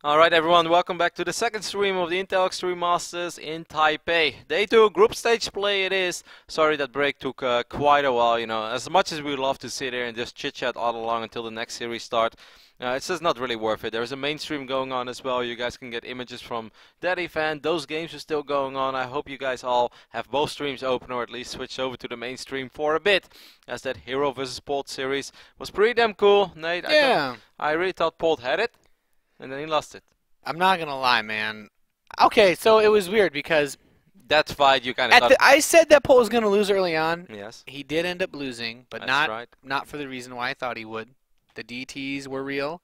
Alright everyone, welcome back to the second stream of the Intel Extreme Masters in Taipei. Day 2, group stage play it is. Sorry that break took quite a while, you know. As much as we would love to sit here and just chit-chat all along until the next series start, it's just not really worth it. There's a main stream going on as well. You guys can get images from that event. Those games are still going on. I hope you guys all have both streams open or at least switch over to the main stream for a bit, as that Hero vs Polt series was pretty damn cool. Nate, Yeah. I really thought Polt had it. And then he lost it. I'm not gonna lie, man. Okay, so it was weird because That fight you kind of thought. I said that Polt was gonna lose early on. Yes. He did end up losing, but That's right. not for the reason why I thought he would. The DTs were real.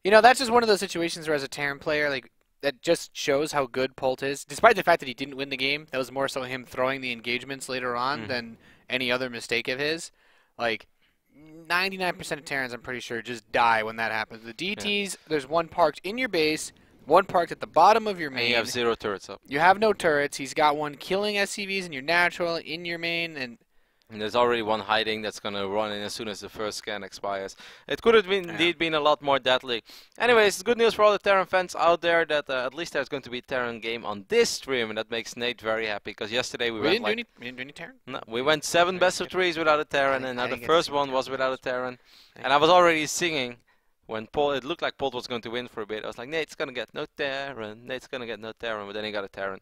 You know, that's just one of those situations where as a Terran player, like that just shows how good Polt is. Despite the fact that he didn't win the game, that was more so him throwing the engagements later on than any other mistake of his. Like 99% of Terrans, I'm pretty sure, just die when that happens. The DTs, there's one parked in your base, one parked at the bottom of your main. And you have 0 turrets up. You have no turrets. He's got one killing SCVs in your natural, in your main, and there's already one hiding that's going to run in as soon as the first scan expires. It could have been, indeed been a lot more deadly. Anyways, it's good news for all the Terran fans out there that at least there's going to be a Terran game on this stream, and that makes Nate very happy, because yesterday we didn't do any Terran? No, we went 7 best of 3s without a Terran, and now the first one was without a Terran. And I was already singing when Polt, it looked like Polt was going to win for a bit. I was like, Nate's going to get no Terran, Nate's going to get no Terran, but then he got a Terran.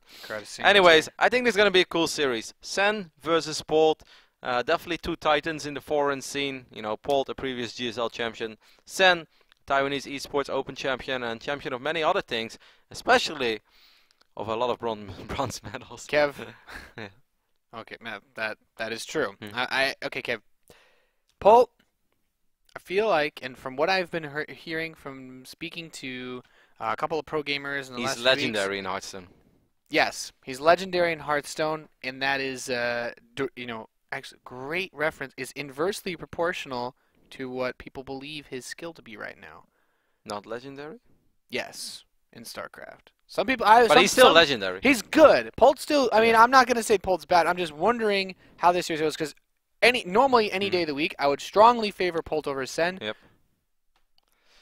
Anyways, I think this is going to be a cool series. Sen versus Polt. Definitely two titans in the foreign scene. You know, Polt, a previous GSL champion. Sen, Taiwanese esports open champion and champion of many other things, especially of a lot of bronze medals. Kev. Yeah. Okay, man, that is true. Okay, Kev. Polt, I feel like, and from what I've been hearing from speaking to a couple of pro gamers in the last He's legendary in Hearthstone. Yes, he's legendary in Hearthstone, and that is, you know, actually great reference, is inversely proportional to what people believe his skill to be right now. Not legendary? Yes, in StarCraft. Some people, but he's still legendary. He's good. Polt's still. I mean, I'm not gonna say Polt's bad. I'm just wondering how this series goes, because normally any day of the week, I would strongly favor Polt over Sen. Yep.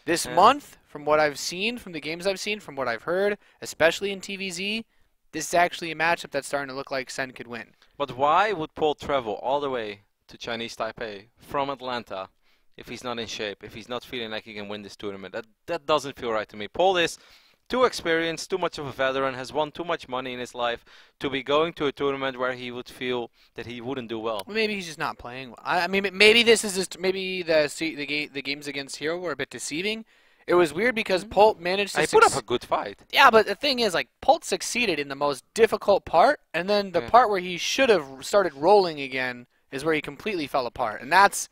This month, from what I've seen, from the games I've seen, from what I've heard, especially in TvZ, this is actually a matchup that's starting to look like Sen could win. But why would Polt travel all the way to Chinese Taipei from Atlanta if he's not in shape, if he's not feeling like he can win this tournament? That doesn't feel right to me. Polt is too experienced, too much of a veteran, has won too much money in his life to be going to a tournament where he would feel that he wouldn't do well. Maybe he's just not playing well. I mean, maybe this is just maybe the games against Hero were a bit deceiving. It was weird because Polt managed to. He put up a good fight. Yeah, but the thing is, like, Polt succeeded in the most difficult part, and then the part where he should have started rolling again is where he completely fell apart, and that's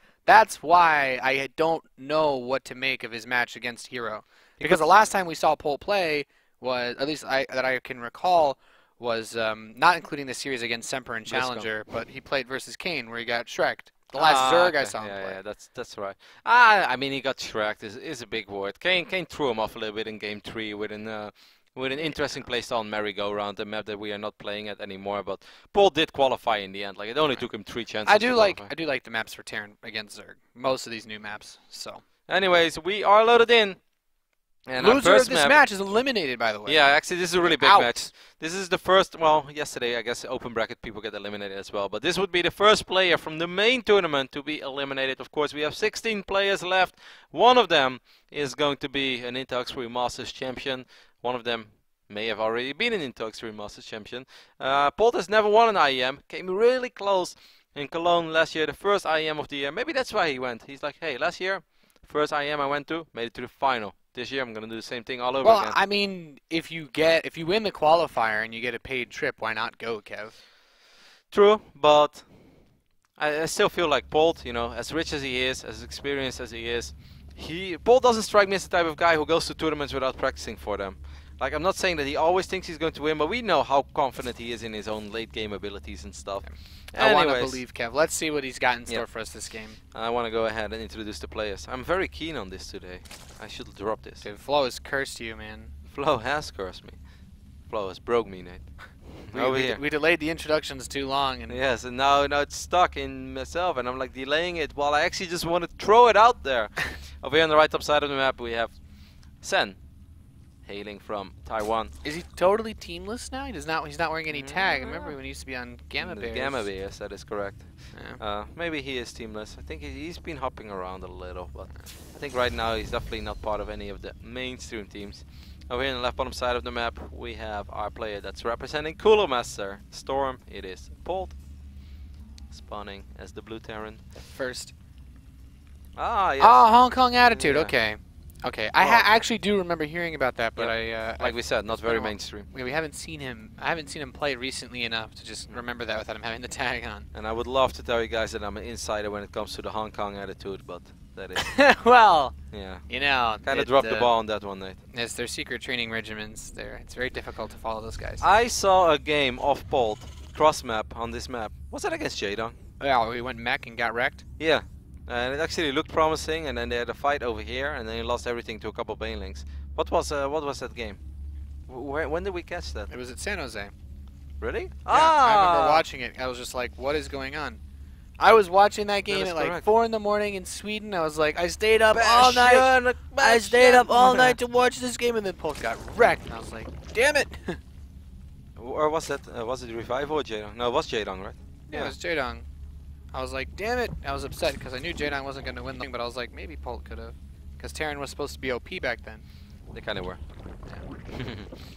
why I don't know what to make of his match against Hero. Because the last time we saw Polt play was, at least that I can recall, was not including the series against Semper and Challenger, but he played versus Kane where he got Shrek'd. The last Zerg I saw him play. Yeah, that's right. I mean, he got Shrek'd is a big word. Kane threw him off a little bit in Game 3 with an interesting playstyle on Merry-Go-Round, a map that we are not playing at anymore. But Polt did qualify in the end. Like, it only took him 3 chances. I do like the maps for Terran against Zerg. Most of these new maps. So. Anyways, we are loaded in. And loser of this match is eliminated, by the way. Yeah, actually, this is a really big match. This is the first, well, yesterday, I guess, open bracket people get eliminated as well. But this would be the first player from the main tournament to be eliminated. Of course, we have 16 players left. One of them is going to be an Intel Extreme Masters champion. One of them may have already been an Intel Extreme Masters champion. Polt has never won an IEM. Came really close in Cologne last year, the first IEM of the year. Maybe that's why he went. He's like, hey, last year, first IEM I went to, made it to the final. This year I'm going to do the same thing all over again. Well, I mean, if you win the qualifier and you get a paid trip, why not go, Kev? True, but I still feel like Polt, you know, as rich as he is, as experienced as he is, Polt doesn't strike me as the type of guy who goes to tournaments without practicing for them. Like, I'm not saying that he always thinks he's going to win, but we know how confident he is in his own late game abilities and stuff. I want to believe, Kev. Let's see what he's got in store for us this game. I want to go ahead and introduce the players. I'm very keen on this today. I should drop this. Dude, Flo has cursed you, man. Flo has cursed me. Flo has broke me, Nate. We delayed the introductions too long. And yes, and now it's stuck in myself, and I'm like delaying it while I actually just want to throw it out there. Over here on the right top side of the map, we have Sen. hailing from Taiwan. Is he totally teamless now? He does not. He's not wearing any tag. I remember when he used to be on Gamma Bears. Gamma Bears, that is correct. Yeah. Maybe he is teamless. I think he's been hopping around a little, but I think right now he's definitely not part of any of the mainstream teams. Over here on the left bottom side of the map, we have our player that's representing Cooler Master Storm. It is Polt, spawning as the Blue Terran. First. Ah, yes. Oh, Hong Kong attitude. Yeah. Okay. Okay. Well, I actually do remember hearing about that, but like we said, not very been a while. mainstream. We haven't seen him. I haven't seen him play recently enough to just remember that without him having the tag on. And I would love to tell you guys that I'm an insider when it comes to the Hong Kong attitude, but that is, Well, yeah. you know, Kind of dropped the ball on that one, Nate. It's their secret training regimens. It's very difficult to follow those guys. I saw a game of Polt cross map on this map. Was that against Jadong? Yeah, we went mech and got wrecked. Yeah. And it actually looked promising, and then they had a fight over here, and then he lost everything to a couple banelings. What was that game? When did we catch that? It was at San Jose. Really? Yeah, Ah! I remember watching it. I was just like, what is going on? I was watching that game at like correct. 4 in the morning in Sweden. I was like, I stayed up all night. I stayed up all night to watch this game, and then Polt got wrecked. And I was like, damn it. Or was that was it Revival or Jadong? No, it was Jadong, right? Yeah, it was Jadong. I was like, damn it. I was upset because I knew Jadong wasn't going to win the thing, but I was like, maybe Polt could have. Because Terran was supposed to be OP back then. They kind of were.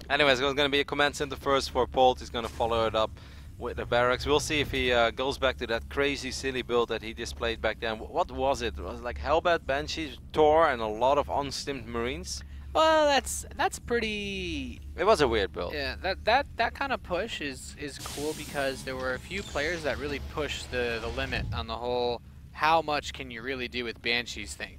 Anyways, there's going to be a command center first for Polt. He's going to follow it up with the barracks. We'll see if he goes back to that crazy silly build that he displayed back then. What was it? Was it like Hellbat, Banshees, Tor, and a lot of unstimmed Marines? Well, that's pretty. It was a weird build. Yeah, that kind of push is cool because there were a few players that really pushed the limit on the whole how much can you really do with Banshees thing.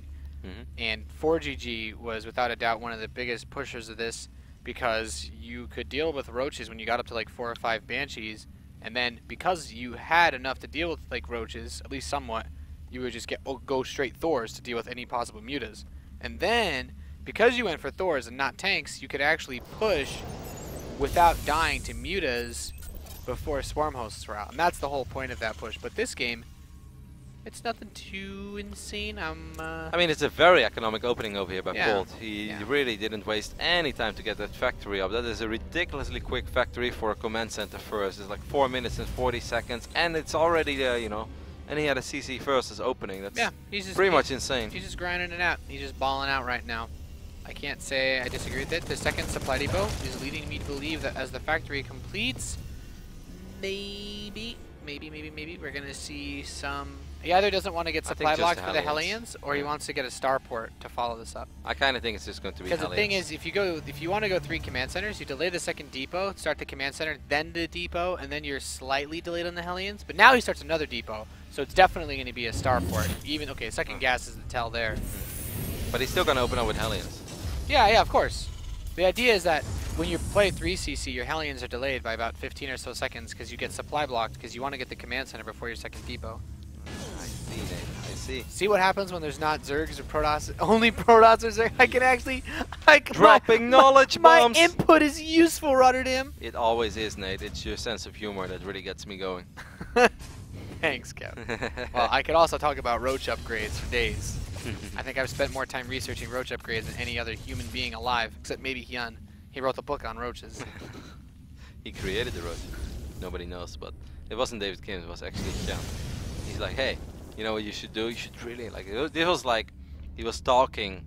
And 4GG was without a doubt one of the biggest pushers of this because you could deal with roaches when you got up to like 4 or 5 Banshees, and then because you had enough to deal with like roaches, at least somewhat, you would just go straight Thors to deal with any possible mutas. And then because you went for Thors and not tanks, you could actually push without dying to mutas before swarm hosts were out. And that's the whole point of that push. But this game, it's nothing too insane. I mean, it's a very economic opening over here by Yeah. Polt. He really didn't waste any time to get that factory up. That is a ridiculously quick factory for a command center first. It's like 4 minutes and 40 seconds, and it's already there, you know. And he had a CC first as opening. That's he's just, pretty much insane. He's just grinding it out. He's just balling out right now. I can't say I disagree with it. The second supply depot is leading me to believe that as the factory completes, maybe we're gonna see some. He either doesn't want to get supply just blocks the for the Hellions. Hellions, or he wants to get a starport to follow this up. I kind of think it's just going to be Because the thing Hellions. is, if you want to go 3 command centers, you delay the second depot, start the command center, then the depot, and then you're slightly delayed on the Hellions. But now he starts another depot, so it's definitely going to be a starport. Even second gas is the tell there. But he's still going to open up with Hellions. Yeah, of course. The idea is that when you play 3CC, your Hellions are delayed by about 15 or so seconds because you get supply blocked because you want to get the command center before your second depot. I see, Nate. I see. See what happens when there's not Zergs or Protoss? Only Protoss or Zerg. I can actually... Dropping knowledge bombs! My input is useful, Rotterdam! It always is, Nate. It's your sense of humor that really gets me going. Thanks, Kev. Well, I could also talk about roach upgrades for days. I think I've spent more time researching roach upgrades than any other human being alive, except maybe Hyun. He wrote the book on roaches. He created the roach. Nobody knows, but it wasn't David Kim, it was actually Hyun. He's like, hey, you know what you should do? You should really, like, this was like, he was talking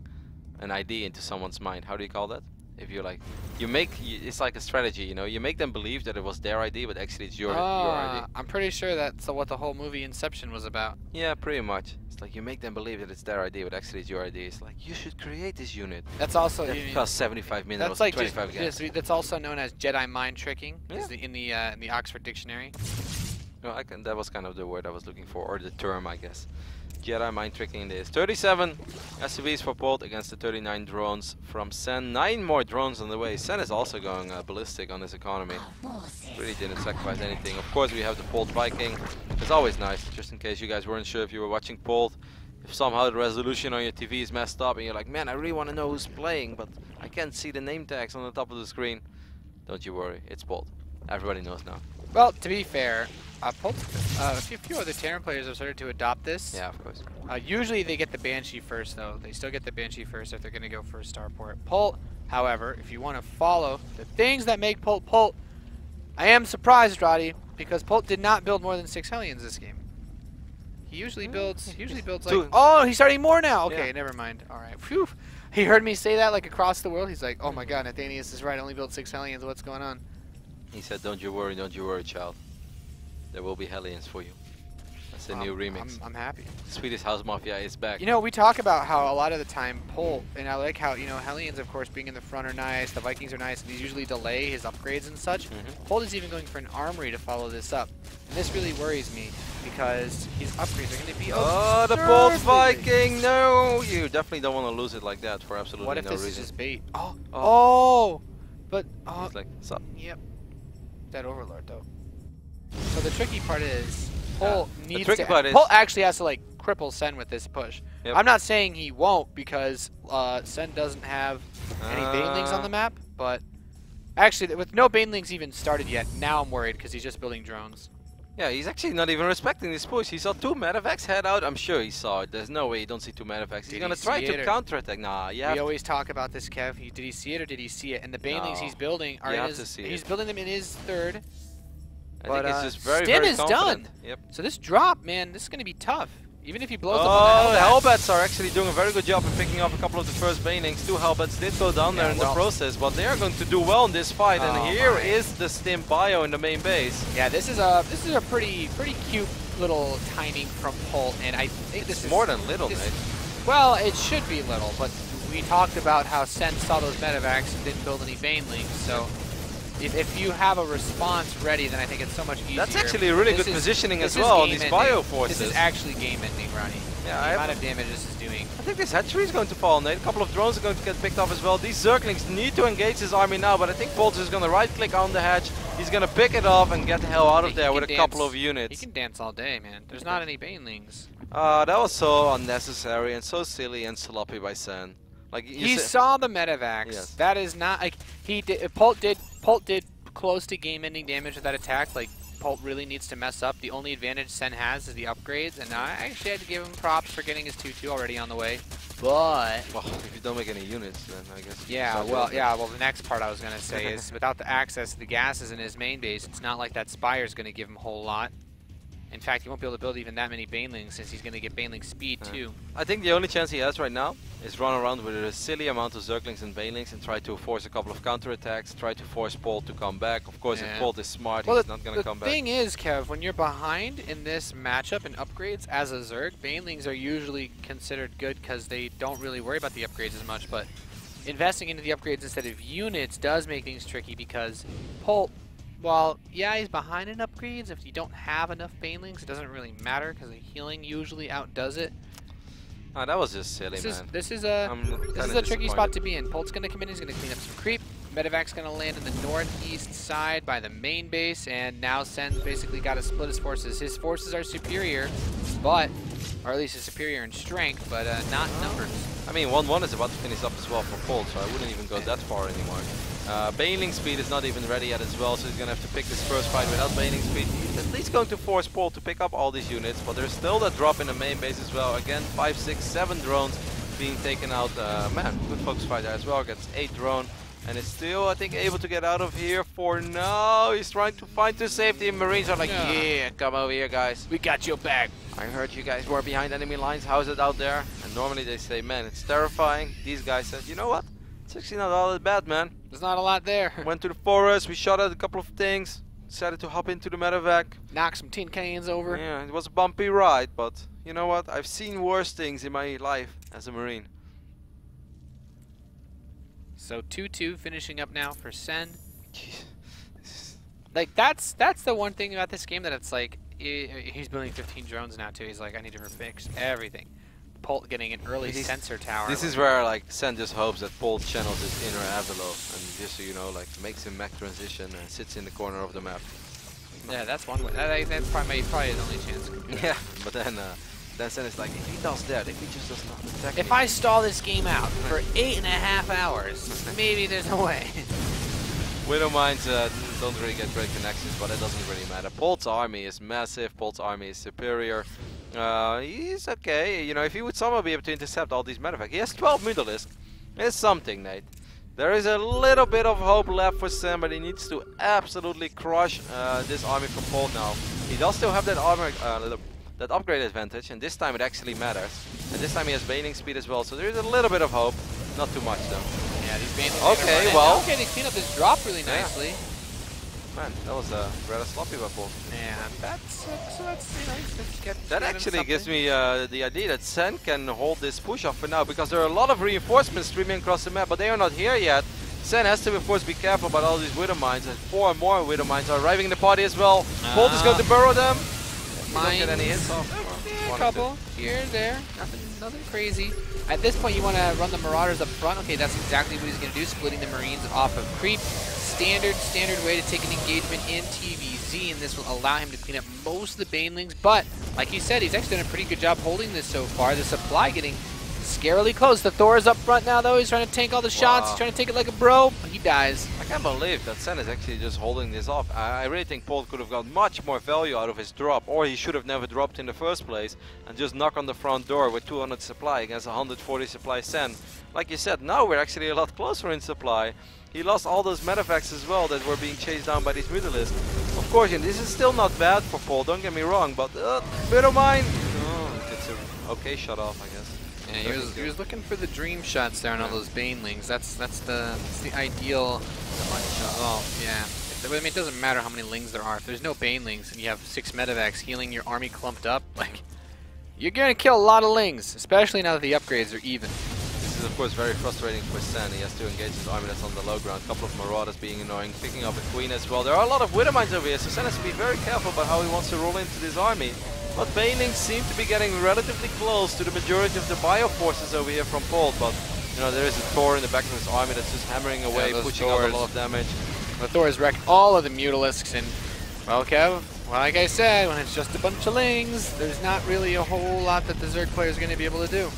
an idea into someone's mind. How do you call that? If you're like, it's like a strategy, you know, you make them believe that it was their idea, but actually it's your idea. I'm pretty sure that's what the whole movie Inception was about. Yeah, pretty much. It's like you make them believe that it's their idea, but actually it's your idea. It's like, you should create this unit. That's also... It costs 75 million, That's like 25 gas. that's also known as Jedi mind tricking, Yeah. in the Oxford Dictionary. No, that was kind of the word I was looking for, or the term, I guess. Jedi mind tricking this. 37 SUVs for Polt against the 39 drones from Sen. 9 more drones on the way. Sen is also going ballistic on his economy. Really didn't sacrifice anything. Of course, we have the Polt Viking. It's always nice, just in case you guys weren't sure if you were watching Polt. If somehow the resolution on your TV is messed up and you're like, man, I really want to know who's playing, but I can't see the name tags on the top of the screen. Don't you worry, it's Polt. Everybody knows now. Well, to be fair, Polt, a few other Terran players have started to adopt this. Yeah, of course. Usually they get the Banshee first, though. They still get the Banshee first if they're going to go for a starport. Polt However, if you want to follow the things that make Polt, I am surprised, Roddy, because Polt did not build more than 6 Hellions this game. He usually builds like... Oh, he's starting more now! Okay, Yeah. never mind. Alright, phew. He heard me say that like across the world. He's like, oh my god, Nathanius is right, I only built 6 Hellions, what's going on? He said, don't you worry, child. There will be Hellions for you. That's a new remix. I'm happy. Swedish House Mafia is back. You know, we talk about how a lot of the time Polt, and I like how, you know, Hellions, of course, being in the front are nice, the Vikings are nice, and these usually delay his upgrades and such. Polt is even going for an armory to follow this up. And this really worries me, because his upgrades are going to be oh, the Polt Viking! No! You definitely don't want to lose it like that for absolutely no reason. What if this is just bait? Oh! But, it's like, sup? Yep. That Overlord, though. So the tricky part is, Polt needs to... Polt actually has to, like, cripple Sen with this push. Yep. I'm not saying he won't, because Sen doesn't have any banelings on the map, but... Actually, with no banelings even started yet, now I'm worried, because he's just building drones. Yeah, he's actually not even respecting this push. He saw 2 Medivacs head out. I'm sure he saw it. There's no way you don't see 2 Medivacs. He's going to try to counterattack. Nah, yeah. We always talk about this, Kev. Did he see it or did he see it? And the banelings he's building are in his... He's building them in his third. I think it's just very, Stim very is confident. done. Yep. So this drop, man, this is going to be tough. Even if he blows up on the Hellbats are actually doing a very good job in picking up a couple of the first banelings. 2 Hellbats did go down there in the process, but they are going to do well in this fight. And here is the Stim bio in the main base. Yeah, this is a pretty cute little timing from Polt, and I think this is more than little, mate. Well, it should be little, but we talked about how Sen saw those Medivacs and didn't build any banelings, so. If you have a response ready, then I think it's so much easier. That's actually a really good positioning as well on these bio forces. This is actually game-ending, Ronnie. Yeah, the amount of damage this is doing. I think this hatchery is going to fall, Nate. A couple of drones are going to get picked up as well. These Zerglings need to engage his army now, but I think Polt is going to right-click on the hatch. He's going to pick it off and get the hell out of there with a couple of units. He can dance all day, man. There's not any banelings. That was so unnecessary and so silly and sloppy by Sen. Like he saw the Medivacs. Yes. That is not like he did. Polt did close to game-ending damage with that attack. Like, Polt really needs to mess up. The only advantage Sen has is the upgrades, and I actually had to give him props for getting his 2-2 already on the way. But well, if you don't make any units, then I guess. Yeah, well, the next part I was gonna say is without the access to the gases in his main base, it's not like that Spire's gonna give him a whole lot. In fact, he won't be able to build even that many banelings since he's going to get baneling speed too. I think the only chance he has right now is run around with a silly amount of Zerglings and banelings and try to force a couple of counterattacks, try to force Polt to come back. Of course, if Polt is smart, he's not going to come back. The thing is, Kev, when you're behind in this matchup and upgrades as a Zerg, banelings are usually considered good because they don't really worry about the upgrades as much, but investing into the upgrades instead of units does make things tricky because Polt, well, yeah, he's behind in upgrades. If you don't have enough banelings, it doesn't really matter because the healing usually outdoes it. Oh, that was just silly, man. This is a tricky spot to be in. Polt's going to come in. He's going to clean up some creep. Medevac's going to land in the northeast side by the main base, and now Sen's basically got to split his forces. His forces are superior, but, or at least is superior in strength, but not in numbers. I mean, 1-1 is about to finish up as well for Polt, so I wouldn't even go that far anymore. Baneling speed is not even ready yet as well, so he's going to have to pick this first fight without Baneling speed. He's at least going to force Polt to pick up all these units, but there's still that drop in the main base as well. Again, 5, 6, 7 drones being taken out. Man, good focus fight there as well. Gets 8 drone, and is still, I think, able to get out of here for now. He's trying to find the safety, and Marines are like, yeah, come over here, guys. We got your back. I heard you guys were behind enemy lines. How's it out there? And normally they say, man, it's terrifying. These guys said, you know what? It's actually not all that bad, man. There's not a lot there. Went to the forest, we shot at a couple of things, decided to hop into the medevac. Knock some tin cans over. Yeah, it was a bumpy ride, but you know what? I've seen worse things in my life as a Marine. So 2-2 finishing up now for Sen. Jeez. Like, that's the one thing about this game that it's like, he's building 15 drones now too. He's like, I need to fix everything. Polt getting an early sensor tower. This is where like Sen just hopes that Polt channels his inner Avalo and just so you know, like makes him mech transition and sits in the corner of the map. Yeah, that's one way. That's probably his only chance. Yeah, but then Sen is like, if he does that, if he just does not attack If I stall this game out for 8.5 hours, maybe there's a way. Widow Mines don't really get great connections, but it doesn't really matter. Polt's army is massive, Polt's army is superior. He's okay, you know, if he would somehow be able to intercept all these medevacs. He has 12 Mutalisks. It's something, Nate. There is a little bit of hope left for Sen, but he needs to absolutely crush this army from Polt now. He does still have that armor, that upgrade advantage, and this time it actually matters. And this time he has Baning speed as well, so there is a little bit of hope. Not too much though. Yeah, these Banelings okay, well. Okay, they clean up this drop really nicely. Yeah. Man, that was rather sloppy by Polt. Yeah, that's that actually gives me the idea that Sen can hold this push off for now, because there are a lot of reinforcements streaming across the map, but they are not here yet. Sen has to, of course, be careful about all these Widow Mines, and 4 more Widow Mines are arriving in the party as well. Polt is going to burrow them. Don't get any hits off. A couple here, there, nothing crazy. At this point, you want to run the Marauders up front. Okay, that's exactly what he's going to do, splitting the Marines off of creep. Standard way to take an engagement in TvZ, and this will allow him to clean up most of the Banelings. But, like you said, he's actually done a pretty good job holding this so far. The supply getting scarily close. The Thor is up front now, though. He's trying to tank all the shots. He's trying to take it like a bro, but he dies. I can't believe that Sen is actually just holding this off. I really think Polt could have got much more value out of his drop, or he should have never dropped in the first place and just knock on the front door with 200 supply against 140 supply Sen. Like you said, now we're actually a lot closer in supply. He lost all those medevacts as well that were being chased down by these Mutalisks. Of course, and this is still not bad for Polt, don't get me wrong, but Widow Mine! Oh, it's an okay shot off, I guess. Yeah, he was looking for the dream shots there on all those Banelings. That's the ideal. Oh, yeah. I mean, it doesn't matter how many lings there are. If there's no Banelings and you have 6 medevacs healing your army clumped up, like, you're gonna kill a lot of lings, especially now that the upgrades are even. This is of course very frustrating for Sen. He has to engage his army that's on the low ground. A couple of Marauders being annoying, picking up a Queen as well. There are a lot of Widow Mines over here, so Sen has to be very careful about how he wants to roll into this army. But Banelings seem to be getting relatively close to the majority of the bio forces over here from Polt. But you know, there is a Thor in the back of his army that's just hammering away, pushing out a lot of damage. The Thors wreck all of the Mutalisks, and well, Kev, like I said, when it's just a bunch of lings, there's not really a whole lot that the Zerg player is going to be able to do.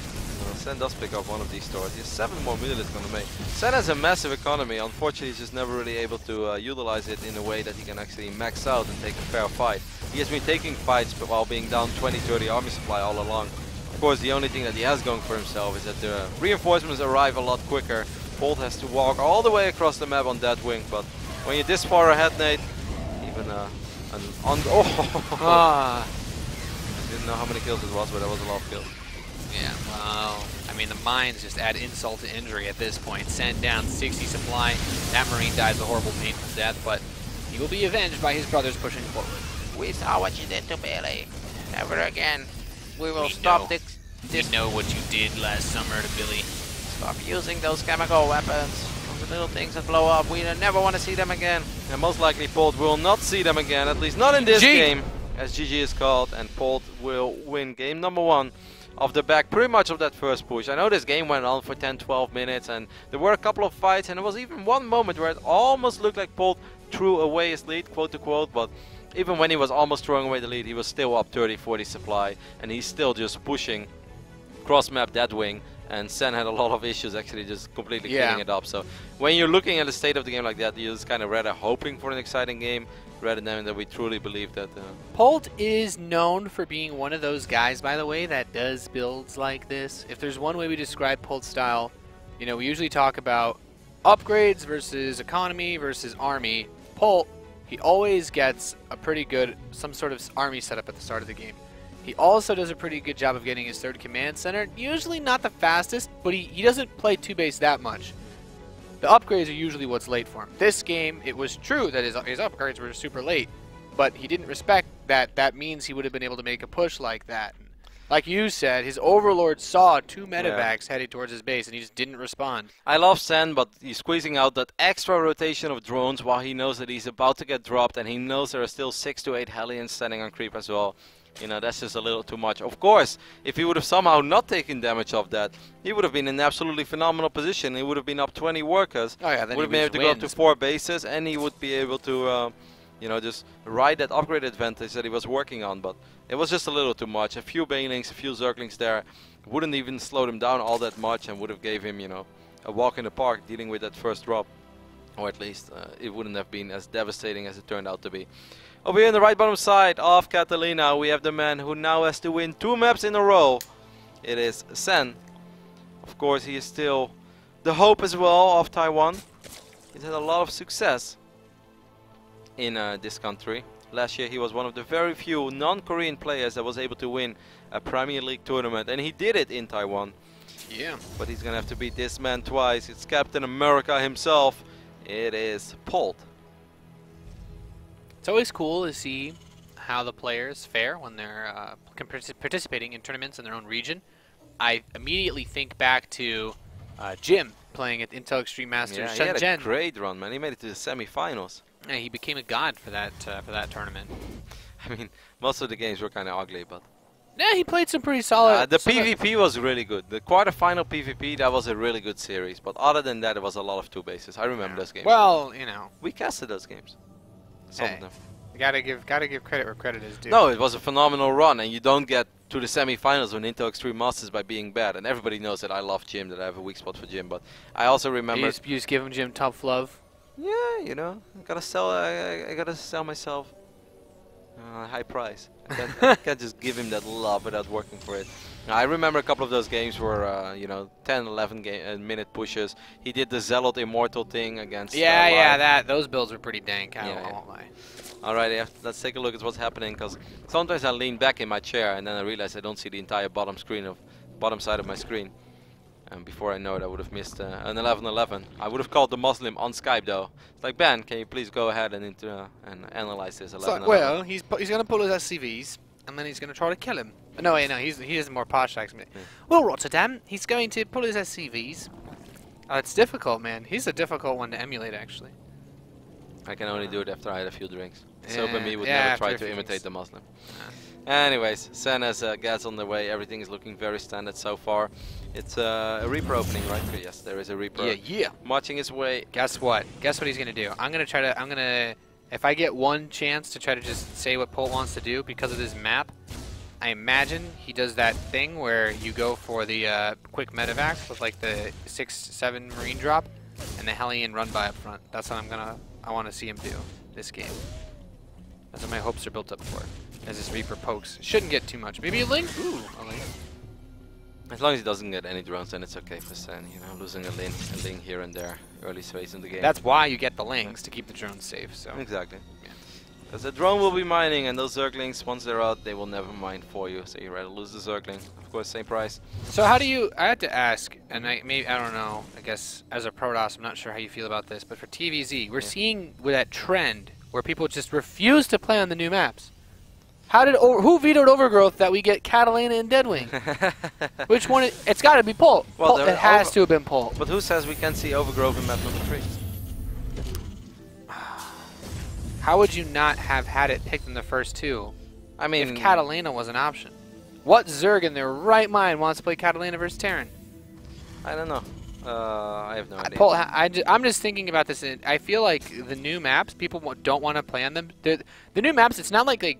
Sen does pick up one of these stores. He has 7 more Mutalisks on the main. Sen has a massive economy. Unfortunately, he's just never really able to utilize it in a way that he can actually max out and take a fair fight. He has been taking fights but while being down 20-30 army supply all along. Of course, the only thing that he has going for himself is that the reinforcements arrive a lot quicker. Polt has to walk all the way across the map on that wing, but when you're this far ahead, Nate, even I didn't know how many kills it was, but that was a lot of kills. Yeah, well, I mean, the mines just add insult to injury at this point. Send down 60 supply. That Marine dies a horrible, painful death, but he will be avenged by his brothers pushing forward. We saw what you did to Billy. Never again. We will stop this. We know what you did last summer to Billy. Stop using those chemical weapons. Those little things that blow up. We never want to see them again. And most likely Polt will not see them again, at least not in this game, as GG is called, and Polt will win game number 1. Off the back pretty much of that first push. I know this game went on for 10-12 minutes and there were a couple of fights, and there was even one moment where it almost looked like Polt threw away his lead, quote to quote, but even when he was almost throwing away the lead, he was still up 30-40 supply, and he's still just pushing cross map that wing, and Sen had a lot of issues actually just completely cleaning it up. So when you're looking at the state of the game like that, you're just kind of rather hoping for an exciting game rather than that we truly believe that. Polt is known for being one of those guys, by the way, that does builds like this. If there's one way we describe Polt's style, you know, we usually talk about upgrades versus economy versus army. Polt, he always gets a pretty good, some sort of army setup at the start of the game. He also does a pretty good job of getting his 3rd command center. Usually not the fastest, but he doesn't play 2-base that much. The upgrades are usually what's late for him. This game, it was true that his upgrades were super late, but he didn't respect that. That means he would have been able to make a push like that. Like you said, his Overlord saw 2 medevacs headed towards his base, and he just didn't respond. I love Sen, but he's squeezing out that extra rotation of drones while he knows that he's about to get dropped, and he knows there are still 6 to 8 Hellions standing on creep as well. You know, that's just a little too much. Of course, if he would have somehow not taken damage of that, he would have been in an absolutely phenomenal position. He would have been up 20 workers. Oh yeah, then would have been able to go up to 4 bases, and he would be able to, you know, just ride that upgrade advantage that he was working on. But it was just a little too much. A few Banelings, a few Zerglings there wouldn't even slow him down all that much, and would have gave him, you know, a walk in the park dealing with that first drop. Or at least it wouldn't have been as devastating as it turned out to be. Over here in the right bottom side of Catalina, we have the man who now has to win 2 maps in a row. It is Sen. Of course, he is still the hope as well of Taiwan. He's had a lot of success in this country. Last year he was one of the very few non-Korean players that was able to win a Premier League tournament, and he did it in Taiwan. Yeah. But he's gonna have to beat this man twice. It's Captain America himself. It is Polt. It's always cool to see how the players fare when they're participating in tournaments in their own region. I immediately think back to Jim playing at Intel Extreme Masters Yeah, he Shenzhen. had a great run, man. He made it to the semi-finals. Yeah, he became a god for that tournament. I mean, most of the games were kind of ugly, but Yeah, he played some pretty solid. the PvP was really good. The quarterfinal PvP, that was a really good series. But other than that, it was a lot of 2 bases. I remember those games. Well, you know, We casted those games. Some Hey. of them. you gotta give credit where credit is due. No, it was a phenomenal run, and you don't get to the semi-finals on Intel Extreme Masters by being bad. And everybody knows that I love Jim, that I have a weak spot for Jim. But I also remember. You just give him Jim tough love. Yeah, you know, I gotta sell. I gotta sell myself a high price. I can't just give him that love without working for it. Now, I remember a couple of those games where you know, 10, 11 minute pushes. He did the Zealot Immortal thing against. Live. Those builds were pretty dank. I Yeah, won't lie. Alright, yeah, let's take a look at what's happening. Because sometimes I lean back in my chair and then I realize I don't see the entire bottom side of my screen. And before I know it, I would have missed an 11-11. I would have called the Muslim on Skype though. It's like, Ben, can you please go ahead and analyze this 11-11? Well, he's gonna pull his SCVs and then he's gonna try to kill him. No, wait, no, he is more posh actually. Yeah. Well, Rotterdam, he's going to pull his SCVs. It's difficult, man. He's a difficult one to emulate, actually. I can only do it after I had a few drinks. Yeah, Sober me would yeah, never after try a to few imitate drinks. the Muslim. Anyways, Sen has gas on the way. Everything is looking very standard so far. It's a Reaper opening, right? Yes, there is a Reaper. Yeah. Marching his way. Guess what? Guess what he's gonna do? I'm gonna. If I get one chance to try to just say what Polt wants to do because of this map, I imagine he does that thing where you go for the quick medevac with like the 6-7 marine drop and the Hellion run by up front. That's what I want to see him do this game. That's what my hopes are built up for. As this Reaper pokes. Shouldn't get too much. Maybe a Link? Ooh, a Link. As long as he doesn't get any drones, then it's okay for Sen. You know, losing a Link here and there, early phase in the game. That's why you get the Lings, to keep the drones safe. So Exactly. Yeah. Because the drone will be mining, and those Zerglings, once they're out, they will never mine for you. So you rather lose the Zergling. Of course, same price. So how do you? I had to ask, and I don't know. I guess as a Protoss, I'm not sure how you feel about this, but for TvZ, we're seeing with that trend where people just refuse to play on the new maps. Who vetoed Overgrowth that we get Catalina and Deadwing? Which one? It's got to be Polt. Well, It has to have been Polt. But who says we can't see Overgrowth in map number 3? How would you not have had it picked in the first 2 I mean, if Catalina was an option? What Zerg in their right mind wants to play Catalina versus Terran? I don't know. I have no idea. Polt, I'm just thinking about this. And I feel like the new maps, people don't want to play on them. The new maps, it's not like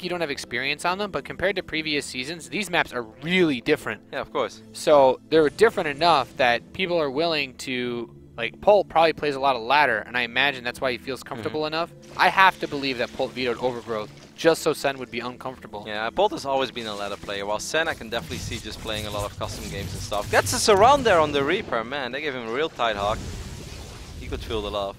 you don't have experience on them, but compared to previous seasons, these maps are really different. Yeah, of course. So they're different enough that people are willing to, like, Polt probably plays a lot of ladder, and I imagine that's why he feels comfortable enough. I have to believe that Polt vetoed Overgrowth just so Sen would be uncomfortable. Yeah, Polt has always been a ladder player, while Sen I can definitely see just playing a lot of custom games and stuff. Gets us around there on the Reaper, man. They gave him a real tight hawk. He could feel the love.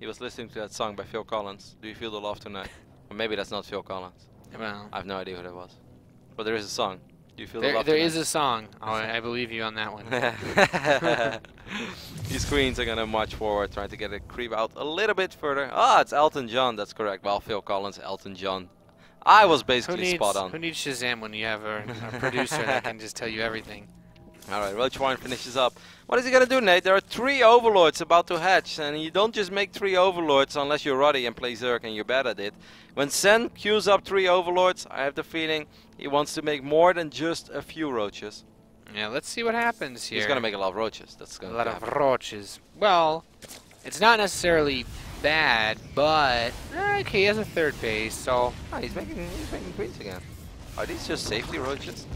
He was listening to that song by Phil Collins. Do you feel the love tonight? Or maybe that's not Phil Collins. Well, I have no idea who that was. But there is a song. Do you feel the love there tonight? is a song. Oh, I believe you on that one. These queens are gonna march forward, trying to get a creep out a little bit further. Ah, it's Elton John, that's correct. Well, Phil Collins, Elton John. I was basically spot on. Who needs Shazam when you have a producer that can just tell you everything? Alright, Roachwine finishes up. What is he gonna do, Nate? There are 3 Overlords about to hatch, and you don't just make 3 Overlords unless you're Roddy and play Zerg and you're bad at it. When Sen queues up 3 Overlords, I have the feeling he wants to make more than just a few Roaches. Yeah, let's see what happens here. He's gonna make a lot of Roaches. That's gonna a lot happen. of roaches. Well, it's not necessarily bad, but okay, he has a 3rd base, so Ah, he's making queens again. Are these just safety Roaches?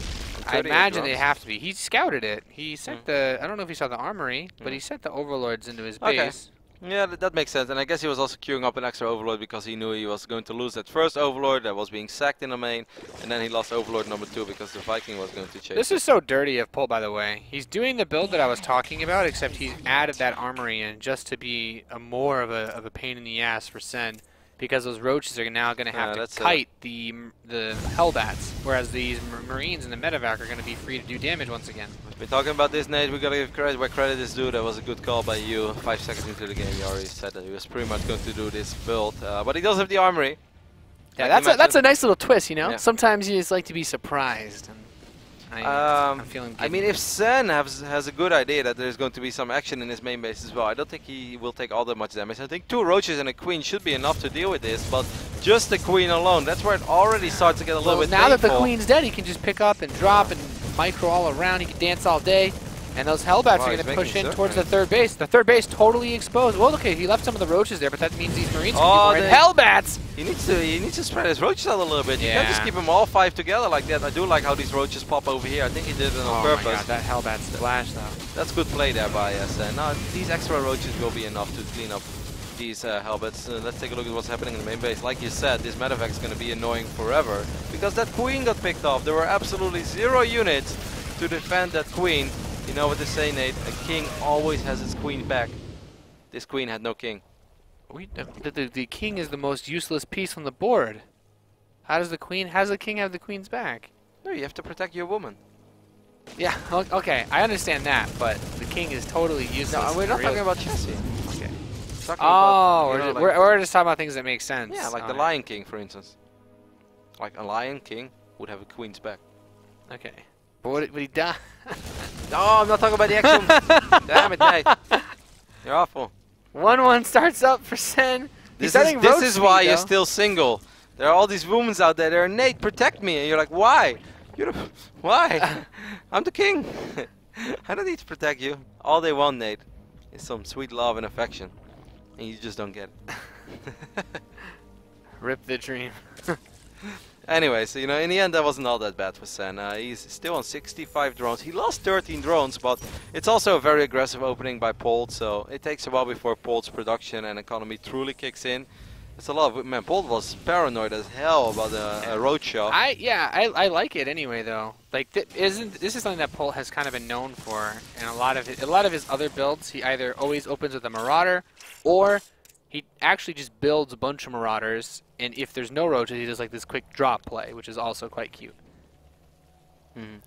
I imagine they have to be. He scouted it. He sent the. I don't know if he saw the armory, but he sent the overlords into his Okay. base. Yeah, that makes sense. And I guess he was also queuing up an extra Overlord because he knew he was going to lose that first Overlord that was being sacked in the main. And then he lost Overlord number 2 because the Viking was going to chase This it. is so dirty of Polt, by the way. He's doing the build that I was talking about, except he's added that armory in just to be more of a pain in the ass for Sen. Because those roaches are now going to have to kite the Hellbats, whereas these Marines and the Medevac are going to be free to do damage once again. We're talking about this, Nate. We gotta give credit where credit is due. That was a good call by you. 5 seconds into the game, you already said that he was pretty much going to do this build. But he does have the armory. Yeah, that's a nice little twist, you know. Yeah. Sometimes you just like to be surprised. And I'm feeling. I mean, if Sen has a good idea that there's going to be some action in his main base as well, I don't think he will take all that much damage. I think 2 roaches and a queen should be enough to deal with this, but just the queen alone, that's where it already starts to get a little bit now painful. that the queen's dead, he can just pick up and drop and micro all around. He can dance all day. And those Hellbats are going to push in towards the third base. The third base totally exposed. Well, okay, he left some of the roaches there, but that means these Marines can be more. Hellbats! He needs to spread his roaches out a little bit. You can't just keep them all 5 together like that. I do like how these roaches pop over here. I think he did it on purpose. Oh my god, that Hellbat splash though. That's good play there by Sen. Now, these extra roaches will be enough to clean up these Hellbats. Let's take a look at what's happening in the main base. Like you said, this Medevac is going to be annoying forever because that queen got picked off. There were absolutely 0 units to defend that queen. You know what they say, Nate? A king always has his queen back. This queen had no king. The king is the most useless piece on the board. How does the king have the queen's back? No, you have to protect your woman. Yeah, okay, I understand that, but the king is totally useless. No, we're not talking about Chessie. Okay. About, we're just talking about things that make sense. Yeah, like the Lion King, for instance. Like a Lion King would have a queen's back. Okay. But what he done? No, I'm not talking about the action. Damn it, Nate. You're awful. 1-1 starts up for Sen. This is why you're still single. There are all these women out there. They're Nate, protect me. And you're like, why? Why? I'm the king. I don't need to protect you. All they want, Nate, is some sweet love and affection. And you just don't get it. Rip the dream. Anyway, so, you know, in the end, that wasn't all that bad for Sen. He's still on 65 drones. He lost 13 drones, but it's also a very aggressive opening by Polt, so it takes a while before Polt's production and economy truly kicks in. It's a lot of... Man, Polt was paranoid as hell about a roadshow. I like it anyway, though. Like, this is something that Polt has kind of been known for, and a lot of his other builds, he either always opens with a Marauder, or he actually just builds a bunch of Marauders, and if there's no roaches, he does like this quick drop play, which is also quite cute.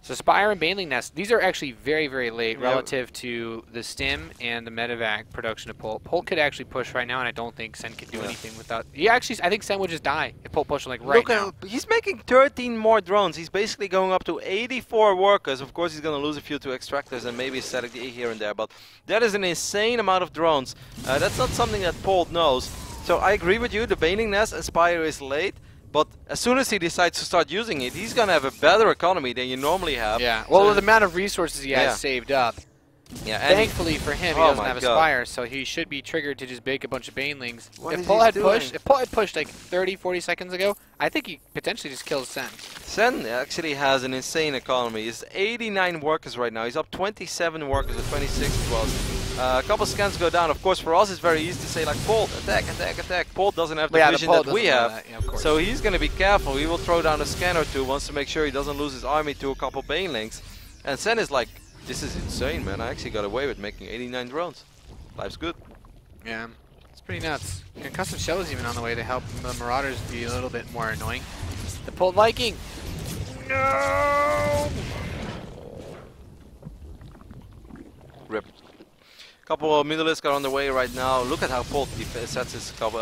So Spire and Baneling Nest, these are actually very, very late relative to the Stim and the Medevac production of Polt. Polt could actually push right now, and I don't think Sen could do anything without... I think Sen would just die if Polt pushed like right now. He's making 13 more drones. He's basically going up to 84 workers. Of course, he's going to lose a few to extractors and maybe a static D here and there, but that is an insane amount of drones. That's not something that Polt knows. So I agree with you, the Baneling Nest and Spire is late. But as soon as he decides to start using it, he's going to have a better economy than you normally have. Yeah, well, with the amount of resources he has saved up. Yeah, thankfully for him, he doesn't have a Spire, so he should be triggered to just bake a bunch of Banelings. If Polt had pushed like 30, 40 seconds ago, I think he potentially just kills Sen. Sen actually has an insane economy. He's 89 workers right now. He's up 27 workers at 26 was. A couple scans go down. Of course, for us, it's very easy to say, like, Polt, attack, attack, attack. Polt doesn't have the vision that we have. So he's going to be careful. He will throw down a scan or two, wants to make sure he doesn't lose his army to a couple Banelings. And Sen is like, this is insane, man. I actually got away with making 89 drones. Life's good. Yeah, it's pretty nuts. Concussive Shell is even on the way to help the Marauders be a little bit more annoying. The Polt Viking! No! Rip. Couple of Mutalisks are on the way right now. Look at how Polt sets his couple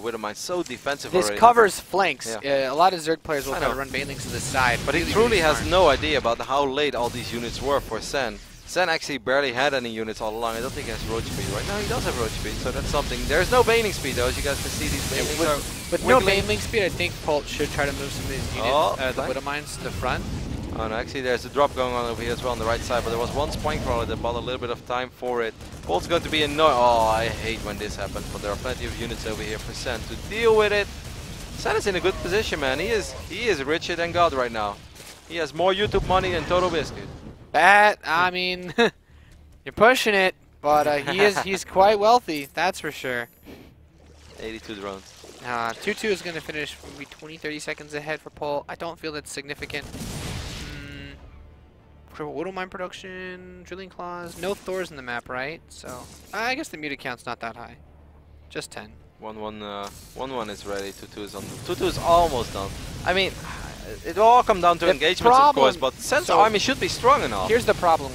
Widowmines so defensive this already. covers flanks. Yeah. A lot of Zerg players will try to run Banelings to the side. But he truly has no idea about how late all these units were for Sen. Sen actually barely had any units all along. I don't think he has roach speed. Right now he does have roach speed, so that's something. There's no Baneling speed though, as you guys can see. These Banelings are with no Baneling speed, I think Polt should try to move some of these units, the Widowmines to the front. Oh no, actually there's a drop going on over here as well on the right side, but there was one Spine Crawler that bought a little bit of time for it. Polt's going to be annoyed. Oh, I hate when this happens, but there are plenty of units over here for Sen to deal with it. Sen is in a good position, man. He is richer than God right now. He has more YouTube money than Total Biscuit. I mean, you're pushing it. But he's quite wealthy, that's for sure. 82 drones. 2-2 is going to finish maybe 20-30 seconds ahead for Polt. I don't feel that's significant. Widow mine production, drilling claws, no Thors in the map, right? So I guess the muted count's not that high, just 10. 1-1 is ready. 2-2 is on. 2-2 is almost done. I mean, it will all come down to engagements, of course, but Sen's army should be strong enough. Here's the problem.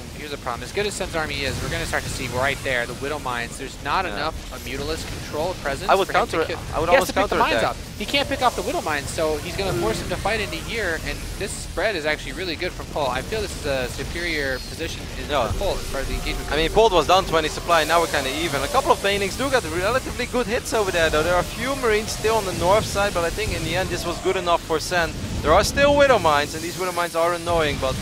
As good as Sen's army is, we're going to start to see right there the Widow mines. There's not enough Mutalisk control presence. I would counter it. I would almost counter the mines attack. up. He can't pick off the Widow mines, so he's going to force him to fight into here. And this spread is actually really good from Polt. I feel this is a superior position for Polt as far as the engagement. I mean, Polt was down 20 supply. Now we're kind of even. A couple of Banelings do get relatively good hits over there, though. There are a few Marines still on the north side, but I think in the end this was good enough for Sen. There are still Widow mines, and these Widow mines are annoying, but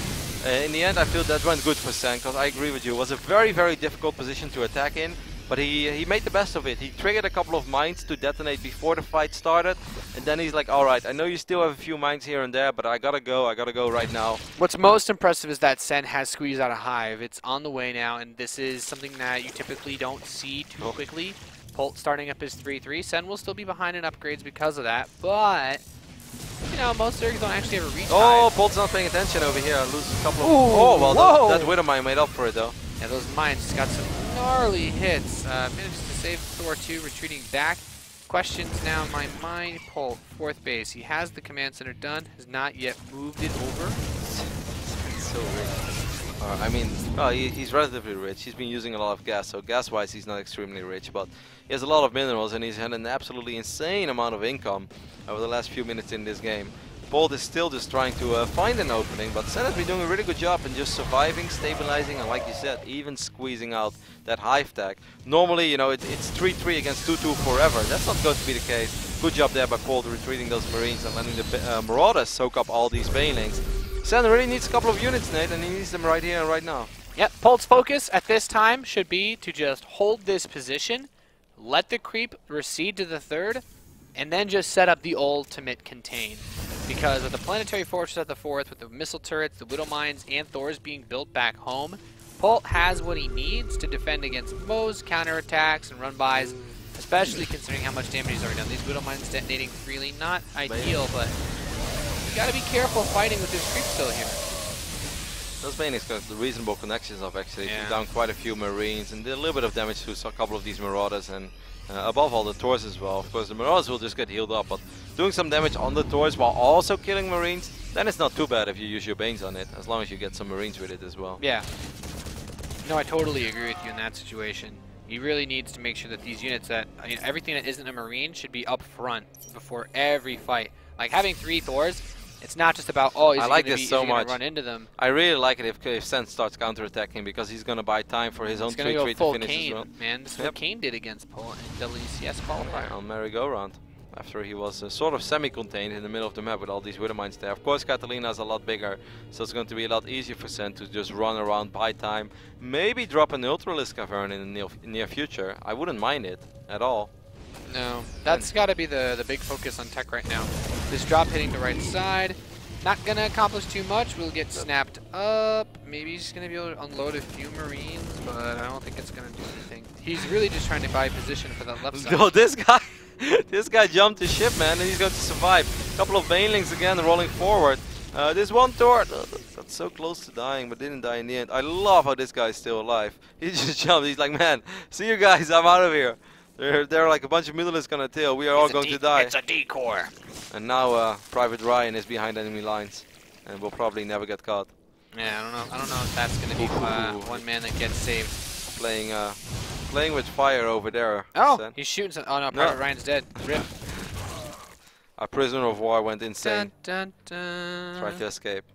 in the end I feel that went good for Sen, because I agree with you. It was a very, very difficult position to attack in, but he made the best of it. He triggered a couple of mines to detonate before the fight started, and then he's like, alright, I know you still have a few mines here and there, but I gotta go right now. What's most impressive is that Sen has squeezed out a hive. It's on the way now, and this is something that you typically don't see too quickly. Polt starting up his 3-3. Sen will still be behind in upgrades because of that, but you know, most Zergs don't actually have a reach. Oh, Polt's not paying attention over here. Loses a couple of... Ooh, that Widow mine made up for it, though. Yeah, those mines just got some gnarly hits. Managed to save Thor 2, retreating back. Questions now in my mind. Polt, 4th base. He has the command center done. Has not yet moved it over. So rich. I mean, he's relatively rich. He's been using a lot of gas, so gas-wise he's not extremely rich, but he has a lot of minerals and he's had an absolutely insane amount of income over the last few minutes in this game. Polt is still just trying to find an opening, but Sen has been doing a really good job in just surviving, stabilizing, and like you said, even squeezing out that hive tag. Normally, you know, it's 3-3 against 2-2 forever. That's not going to be the case. Good job there by Polt retreating those Marines and letting the Marauders soak up all these Banelings. Sen really needs a couple of units, Nate, and he needs them right here and right now. Yep, Polt's focus at this time should be to just hold this position, let the creep recede to the 3rd, and then just set up the ultimate contain. Because with the Planetary Fortress at the 4th, with the missile turrets, the Widow mines, and Thors being built back home, Polt has what he needs to defend against most counterattacks and run-bys, especially considering how much damage he's already done. These Widow mines detonating freely, not ideal, but you gotta be careful fighting with this creep still here. Those Banelings got the reasonable connections of actually. Took down quite a few Marines and did a little bit of damage to a couple of these Marauders, and above all the Thors as well. Of course the Marauders will just get healed up, but doing some damage on the Thors while also killing Marines, then it's not too bad if you use your Banes on it, as long as you get some Marines with it as well. Yeah. No, I totally agree with you in that situation. He really needs to make sure that these units that, I mean, everything that isn't a Marine should be up front before every fight. Like having 3 Thors, it's not just about, oh, is he going to run into them. I really like it if Sen starts counterattacking, because he's going to buy time for his own 3-3 to finish Kane, as well. Man, this is what Kane did against Polt in WCS qualifier. On merry-go-round. After he was sort of semi-contained in the middle of the map with all these Widow mines there. Of course, Catalina is a lot bigger, so it's going to be a lot easier for Sen to just run around, buy time, maybe drop an Ultralisk Cavern in the near future. I wouldn't mind it at all. No, that's got to be the big focus on tech right now. This drop hitting the right side, not going to accomplish too much. We'll get snapped up. Maybe he's going to be able to unload a few Marines, but I don't think it's going to do anything. He's really just trying to buy position for that left side. No, this guy... This guy jumped the ship, man, and he's going to survive. A couple of Banelings again rolling forward. This one Thor, that's so close to dying, but didn't die in the end. I love how this guy's still alive. He just jumped. He's like, man, see you guys, I'm out of here. They're like a bunch of Mutalisks on a tail. We are all going to die. It's a decoy. And now Private Ryan is behind enemy lines, and will probably never get caught. Yeah, I don't know if that's going to be one man that gets saved. Playing with fire over there. Oh, Sen. he's shooting some. Oh no, Private Ryan's dead. Rip. Our prisoner of war went insane. Dun, dun, dun. Tried to escape.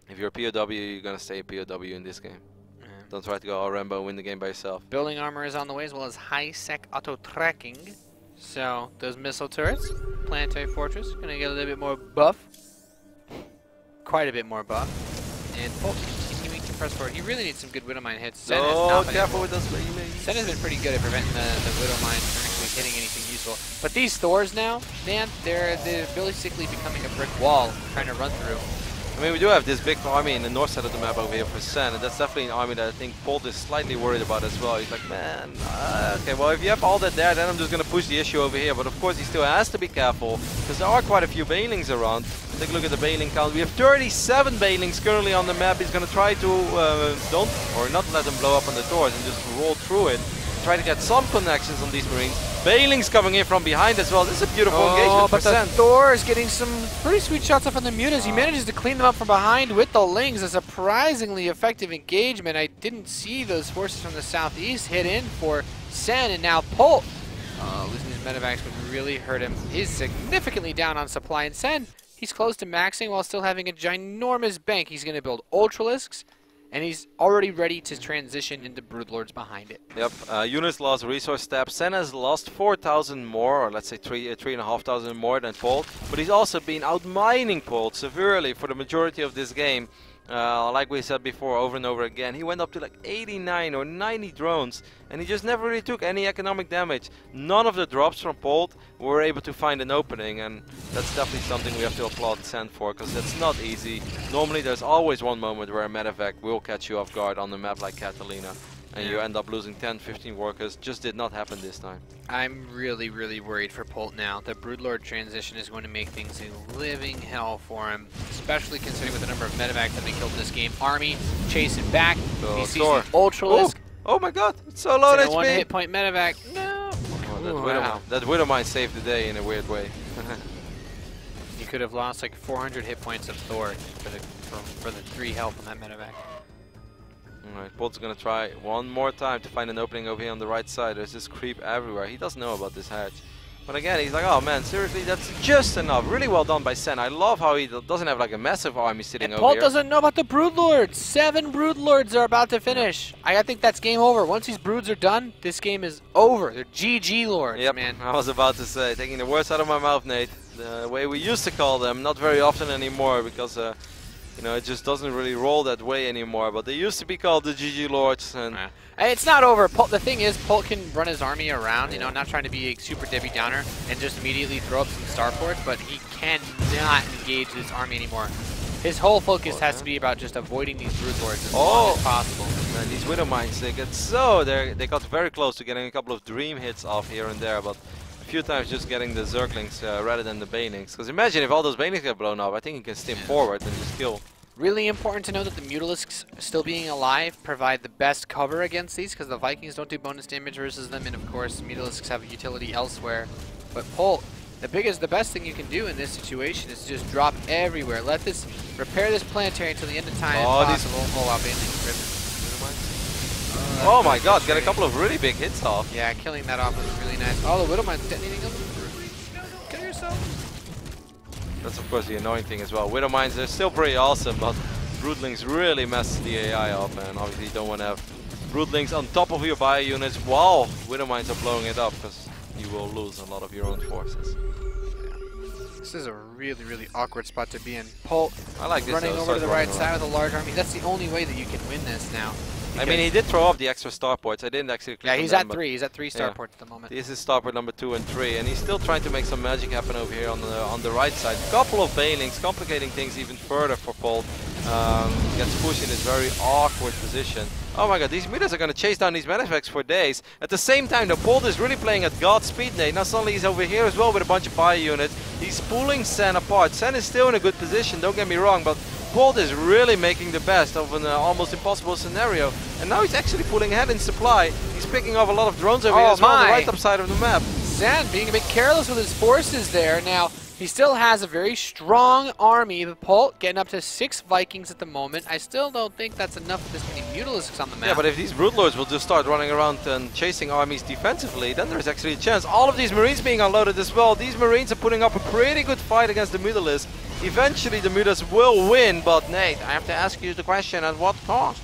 If you're a POW, you're gonna stay a POW in this game. Yeah. Don't try to go all Rambo and win the game by yourself. Building armor is on the way, as well as high-sec auto-tracking. So, those missile turrets, Planetary Fortress, gonna get a little bit more buff. Quite a bit more buff. And Polt continuing to press forward. He really needs some good Widow Mine hits. Sen careful with those Banelings. Sen has been pretty good at preventing the Widow Mine from actually hitting anything useful. But these Thors now, man, they're basically becoming a brick wall trying to run through. I mean, we do have this big army in the north side of the map over here for Sen, and that's definitely an army that I think Polt is slightly worried about as well. He's like, man, okay, well, if you have all that there, then I'm just going to push the issue over here. But of course, he still has to be careful, because there are quite a few Banelings around. Take a look at the Baneling count. We have 37 Banelings currently on the map. He's going to try to not let them blow up on the doors and just roll through it. Try to get some connections on these Marines. Banelings coming in from behind as well. This is a beautiful engagement for Sen. But the Thor is getting some pretty sweet shots off on the Mutas. He manages to clean them up from behind with the Lings. A surprisingly effective engagement. I didn't see those forces from the southeast hit in for Sen, and now Polt. Losing his medevacs would really hurt him. He's significantly down on supply, and Sen, he's close to maxing while still having a ginormous bank. He's going to build Ultralisks, and he's already ready to transition into Broodlords behind it. Yep, units lost resource step. Sen has lost 4,000 more, or let's say 3,500 more than Polt. But he's also been outmining Polt severely for the majority of this game. Like we said before, over and over again, he went up to like 89 or 90 drones, and he just never really took any economic damage. None of the drops from Polt were able to find an opening, and that's definitely something we have to applaud Sen for, because it's not easy. Normally there's always one moment where a medevac will catch you off guard on the map like Catalina, and you end up losing 10, 15 workers. Just did not happen this time. I'm really, really worried for Polt now. The Broodlord transition is going to make things a living hell for him, especially considering with the number of medevacs that have been killed in this game. Army chasing back. He sees the Ultralisk. Oh my god, it's so low It's HP. a one hit point medevac. No. Oh, that Widowmine saved the day in a weird way. You could have lost like 400 hit points of Thor for the 3 health on that medevac. Alright, Polt's gonna try one more time to find an opening over here on the right side. There's this creep everywhere. He doesn't know about this hatch. But again, he's like, oh man, seriously, that's just enough. Really well done by Sen. I love how he doesn't have like a massive army sitting over Polt here. doesn't know about the Broodlords. 7 Broodlords are about to finish. I think that's game over. Once these Broods are done, this game is over. They're GG Lords, Yep, man. I was about to say, taking the words out of my mouth, Nate. The way we used to call them, not very often anymore, because you know, it just doesn't really roll that way anymore. But they used to be called the GG Lords, and it's not over. Polt, the thing is, Polt can run his army around, you know, not trying to be a super Debbie Downer and just immediately throw up some starports, but he cannot engage this army anymore. His whole focus has to be about just avoiding these Broodlords as long as possible. Man, these Widowmines, they got very close to getting a couple of dream hits off here and there, but a few times just getting the Zerglings rather than the Banelings. Because imagine if all those Banelings get blown up, I think he can stim forward and just kill. Really important to know that the Mutalisks still being alive provide the best cover against these, because the Vikings don't do bonus damage versus them, and of course Mutalisks have a utility elsewhere. But Polt, the best thing you can do in this situation is to just drop everywhere. Let this, repair this planetary until the end of time if possible. Oh wow, Banelings. Oh my god, get a couple of really big hits off. Yeah, killing that off was really nice. Oh, the Widowmine's detonating on the Broodlings. No, don't kill yourself. That's of course the annoying thing as well. Widowmines, they're still pretty awesome, but Broodlings really mess the AI up, and obviously you don't want to have Broodlings on top of your bio units while Widowmines are blowing it up, because you will lose a lot of your own forces. This is a really, really awkward spot to be in. Polt I like this running over to the right side with a large army. That's the only way that you can win this now. I mean, he did throw off the extra starports. I didn't actually click on he's them, at 3. He's at 3 starports at the moment. This is starport number 2 and 3, and he's still trying to make some magic happen over here on the right side. Couple of Banelings, complicating things even further for Polt. Gets pushed in this very awkward position. Oh my god, these Mutas are going to chase down these medevacs for days. At the same time, the Polt is really playing at God speed, Nate. Now suddenly he's over here as well with a bunch of bio units. He's pulling Sen apart. Sen is still in a good position, don't get me wrong, but Polt is really making the best of an almost impossible scenario. And now he's actually pulling ahead in supply. He's picking off a lot of drones over here as well on the right up side of the map. Sen being a bit careless with his forces there. Now, he still has a very strong army. The Polt getting up to 6 Vikings at the moment. I still don't think that's enough with this many Mutalisks on the map. Yeah, but if these Broodlords will just start running around and chasing armies defensively, then there's actually a chance. All of these Marines being unloaded as well. These Marines are putting up a pretty good fight against the Mutalisks. Eventually the Mutas will win, but Nate, I have to ask you the question, at what cost?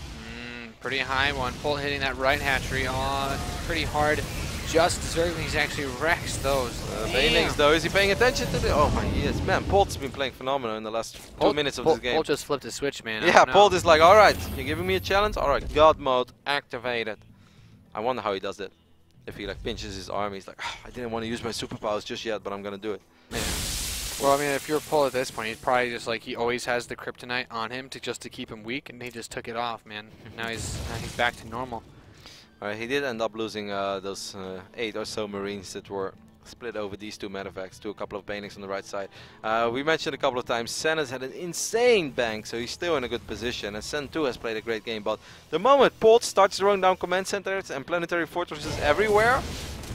Pretty high one. Polt hitting that right hatchery on pretty hard. Just Zerglings actually wrecks those. Banelings though, is he paying attention to the... Oh my yes, man, Polt's been playing phenomenal in the last 2 minutes of this game. Polt just flipped a switch, man. Yeah, Polt is like, alright, you're giving me a challenge? Alright, God mode activated. I wonder how he does that. If he like pinches his army, he's like, oh, I didn't want to use my superpowers just yet, but I'm gonna do it. Yeah. Well, I mean, if you're Polt at this point, he's probably just like he always has the kryptonite on him to keep him weak, and he just took it off, man. Now he's back to normal. Alright, he did end up losing those 8 or so Marines that were split over these two medevacts to a couple of banings on the right side. We mentioned a couple of times, Sen has had an insane bank, so he's still in a good position, and Sen too has played a great game, but the moment Polt starts throwing down command centers and planetary fortresses everywhere,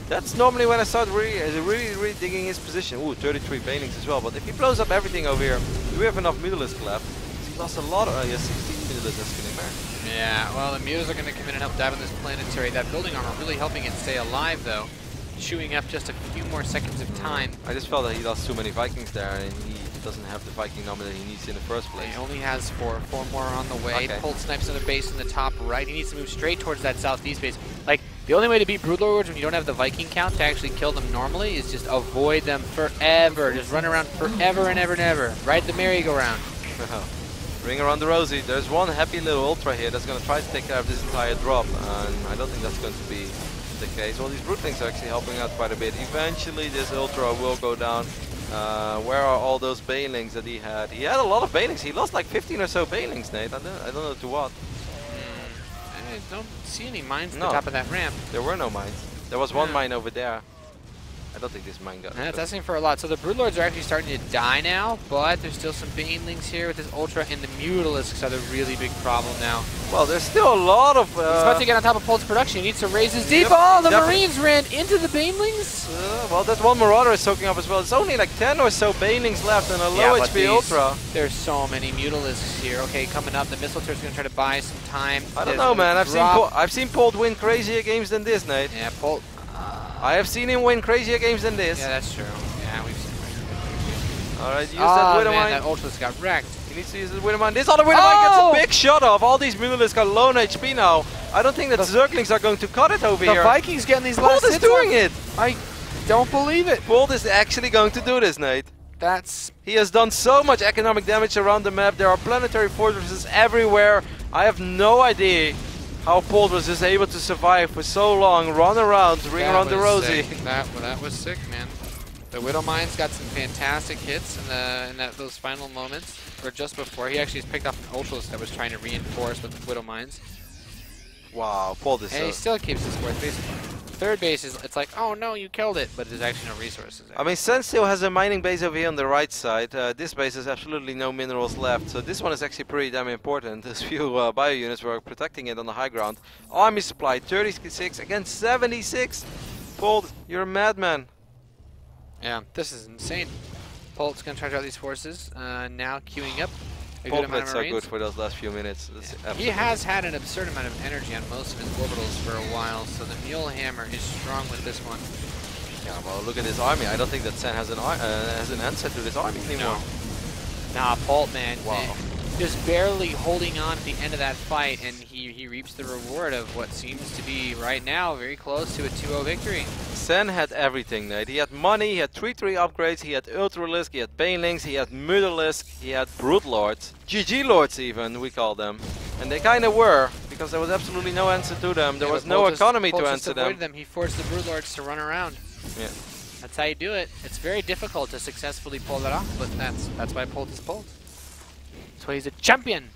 that's normally when I start really digging his position. Ooh, 33 banings as well, but if he blows up everything over here, do we have enough Mutalisks left? He lost a lot of, 16 Mutalisks in there. Yeah, well, the Mutas are going to come in and help dive on this planetary. That building armor really helping it stay alive, though. Chewing up just a few more seconds of time. I just felt that he lost too many Vikings there, and he doesn't have the Viking number that he needs in the first place. He only has 4 more on the way. Okay. Polt snipes another base in the top right. He needs to move straight towards that southeast base. Like, the only way to beat Broodlords when you don't have the Viking count to actually kill them normally is just avoid them forever. Just run around forever and ever and ever. Ride the merry-go-round. Ring around the rosy. There's one happy little ultra here that's going to try to take care of this entire drop, and I don't think that's going to be the case. Well, these Brooklings are actually helping out quite a bit. Eventually this ultra will go down. Where are all those banelings that he had? He had a lot of banelings. He lost like 15 or so banelings, Nate. I don't know to what. I don't see any mines at the top of that ramp. There were no mines. There was one mine over there. I don't think this mine got it. That's asking for a lot. So the Broodlords are actually starting to die now, but there's still some banelings here with this ultra, and the Mutalisks are the really big problem now. Well, there's still a lot of... He's about to get on top of Polt's production. He needs to raise his depot. Oh, the Marines ran into the banelings. Well, that one Marauder is soaking up as well. It's only like 10 or so banelings left and a low HP ultra. There's so many Mutalisks here. Okay, coming up, the missile turret's going to try to buy some time. I don't know, man. I've seen Polt win crazier games than this, Nate. Yeah, Polt. I have seen him win crazier games than this. Yeah, that's true. Yeah, we've seen it. Alright, use that Widowmine. Man, that Ultra's got wrecked. He needs to use the Widowmine. This other Widowmine gets a big shot off. All these Mutalisks got low on HP now. I don't think that the Zerglings are going to cut it over here. The Vikings getting these last hits. Polt is doing it! I don't believe it. Polt is actually going to do this, Nate. He has done so much economic damage around the map. There are planetary fortresses everywhere. I have no idea how Polt was just able to survive for so long, run around, ring around the rosy. That was sick, man. The Widowmine's got some fantastic hits in those final moments, or just before. He actually picked up an Ultralisk that was trying to reinforce with the Widowmines. Wow, Polt is and he still keeps his fourth base. Third base is, it's like, oh no, you killed it, but there's actually no resources there. I mean, Sen still has a mining base over here on the right side. This base has absolutely no minerals left, so this one is actually pretty damn important. There's few bio units were protecting it on the high ground. Army supply 36 against 76. Polt, you're a madman. Yeah, this is insane. Polt's gonna charge out these forces. Now queuing up. Polt played so good for those last few minutes. He has had an absurd amount of energy on most of his orbitals for a while, so the Mule Hammer is strong with this one. Yeah, well, look at this army. I don't think that Sen has an answer to this army anymore. No. Nah, Polt, man. Wow. Just barely holding on at the end of that fight, and he reaps the reward of what seems to be, right now, very close to a 2-0 victory. Sen had everything, Nate. He had money, he had 3-3 upgrades, he had Ultralisk, he had Banelings, he had Mutalisk, he had Broodlords. GG Lords even, we call them. And they kind of were, because there was absolutely no answer to them. There was no economy to answer them. He forced the Broodlords to run around. Yeah. That's how you do it. It's very difficult to successfully pull that off, but that's why Polt is Polt. That's why he's a champion.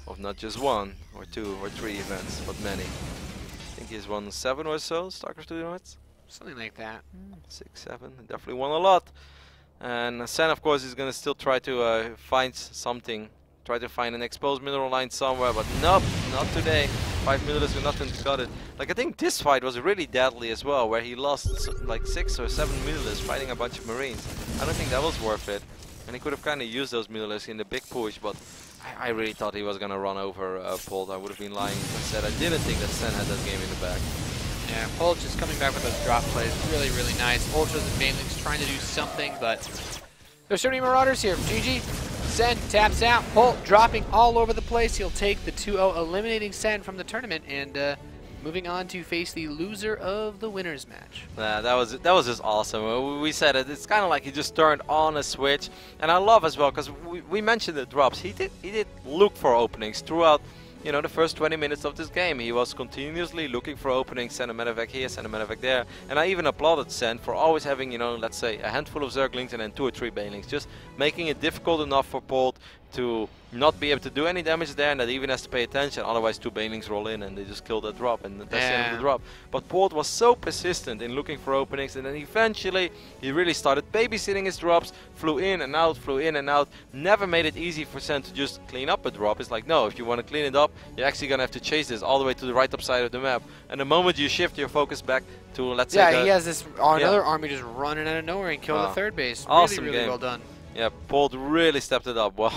Of not just 1 or 2 or 3 events, but many. I think he's won 7 or so StarCraft 2 events. Something like that. 6, 7. Definitely won a lot. And Sen, of course, is going to still try to find something. Try to find an exposed mineral line somewhere, but nope, not today. 5 Mutalisks with nothing to cut it. Like, I think this fight was really deadly as well, where he lost like 6 or 7 Mutalisks fighting a bunch of Marines. I don't think that was worth it. And he could have kind of used those Mutalisks in the big push, but I really thought he was going to run over Polt. I would have been lying if I said I didn't think that Sen had that game in the bag. Yeah, Polt just coming back with those drop plays. Really, really nice. Ultras and Banelings trying to do something, but there's so many Marauders here. GG. Sen taps out. Polt dropping all over the place. He'll take the 2-0, eliminating Sen from the tournament, and moving on to face the loser of the winners match. That was just awesome. We said it. It's kind of like he just turned on a switch, and I love as well because we mentioned the drops. He did look for openings throughout you know, the first 20 minutes of this game. He was continuously looking for openings, send a medevac here, send a medevac there. And I even applauded Sen for always having, you know, let's say a handful of Zerglings and then 2 or 3 Banelings. Just making it difficult enough for Polt to not be able to do any damage there, and that even has to pay attention, otherwise 2 Banelings roll in and they just kill that drop, and that's the end of the drop. But Polt was so persistent in looking for openings, and then eventually he really started babysitting his drops, flew in and out, never made it easy for Sen to just clean up a drop. It's like, no, if you want to clean it up, you're actually going to have to chase this all the way to the right up side of the map. And the moment you shift your focus back to, let's say... Yeah, he has this another army just running out of nowhere and kill the third base. Awesome really game. Well done. Yeah, Polt really stepped it up. Well,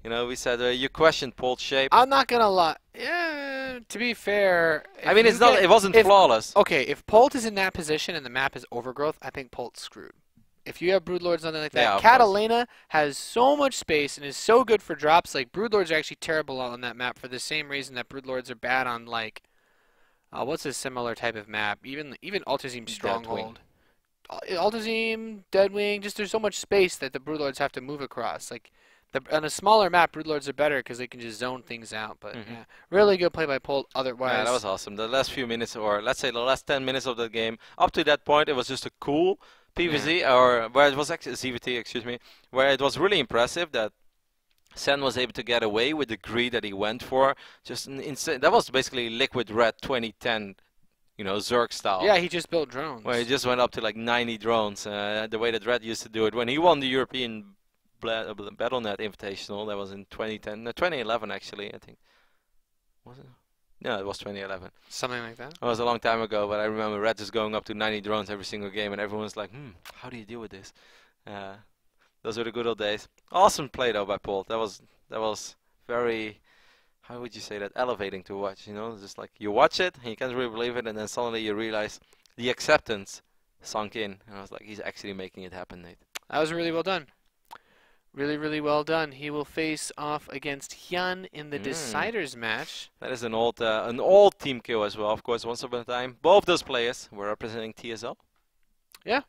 you know, we said you questioned Polt's shape. I'm not gonna lie. Yeah, to be fair, I mean, it's not. It wasn't flawless. Okay, if Polt is in that position and the map is overgrowth, I think Polt's screwed. If you have Broodlords or something like that, Yeah, Catalina has so much space and is so good for drops. Like Broodlords are actually terrible on that map for the same reason that Broodlords are bad on like, what's a similar type of map? Even Altazim Stronghold. Altazim, Deadwing, just there's so much space that the Broodlords have to move across. Like, on a smaller map, Broodlords are better because they can just zone things out. But yeah, really good play by Polt. Otherwise, yeah, that was awesome. The last few minutes, or let's say the last 10 minutes of the game, up to that point, it was just a cool PvZ, or where it was actually ZVT, excuse me, where it was really impressive that Sen was able to get away with the greed that he went for. Just insane. That was basically Liquid Red 2010. You know, Zerg style. Yeah, he just built drones. Where he just went up to like 90 drones, the way that Red used to do it. When he won the European BattleNet Invitational, that was in 2010, 2011 actually, I think. Was it? No, it was 2011. Something like that. It was a long time ago, but I remember Red just going up to 90 drones every single game, and everyone's like, how do you deal with this? Those were the good old days. Awesome play though by Polt. That was very... How would you say that? Elevating to watch, you know? Just like you watch it and you can't really believe it, and then suddenly you realize the acceptance sunk in. And I was like, he's actually making it happen, Nate. That was really well done. Really well done. He will face off against Hyun in the Deciders match. That is an old team kill as well, of course. Once upon a time, both those players were representing TSL. Yeah,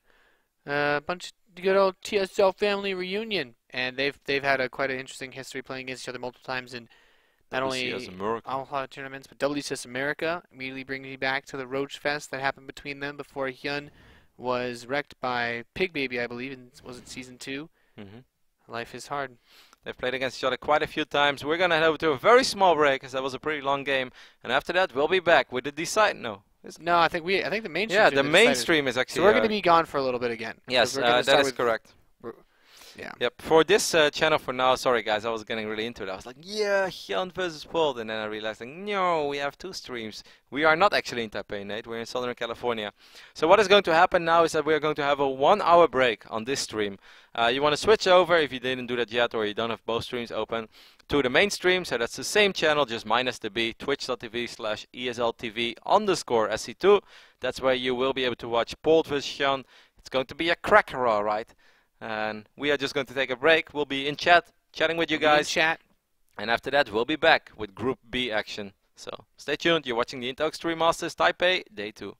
bunch of good old TSL family reunion, and they've had quite an interesting history playing against each other multiple times in. Not only all tournaments, but WCS America immediately brings me back to the Roach Fest that happened between them before Hyun was wrecked by Pig Baby, I believe, and was it season 2? Life is hard. They've played against each other quite a few times. We're gonna head over to a very small break, because that was a pretty long game, and after that we'll be back with the Decide. No, I think the mainstream. Yeah, the mainstream is actually. So we're gonna be gone for a little bit again. Yes, that is correct. Yeah. Yep. For this channel for now, sorry guys, I was getting really into it. I was like, yeah, Hyun versus Polt, and then I realized, like, no, we have 2 streams. We are not actually in Taipei, Nate. We're in Southern California. So what is going to happen now is that we are going to have a 1-hour break on this stream. You want to switch over, if you didn't do that yet, or you don't have both streams open, to the main stream. So that's the same channel, just minus the B, twitch.tv/ESLTV_SC2. That's where you will be able to watch Polt versus Hyun. It's going to be a cracker, all right. And we are just going to take a break. We'll be in chatting with you guys. And after that, we'll be back with Group B action. So stay tuned. You're watching the Intel Extreme Masters Taipei Day 2.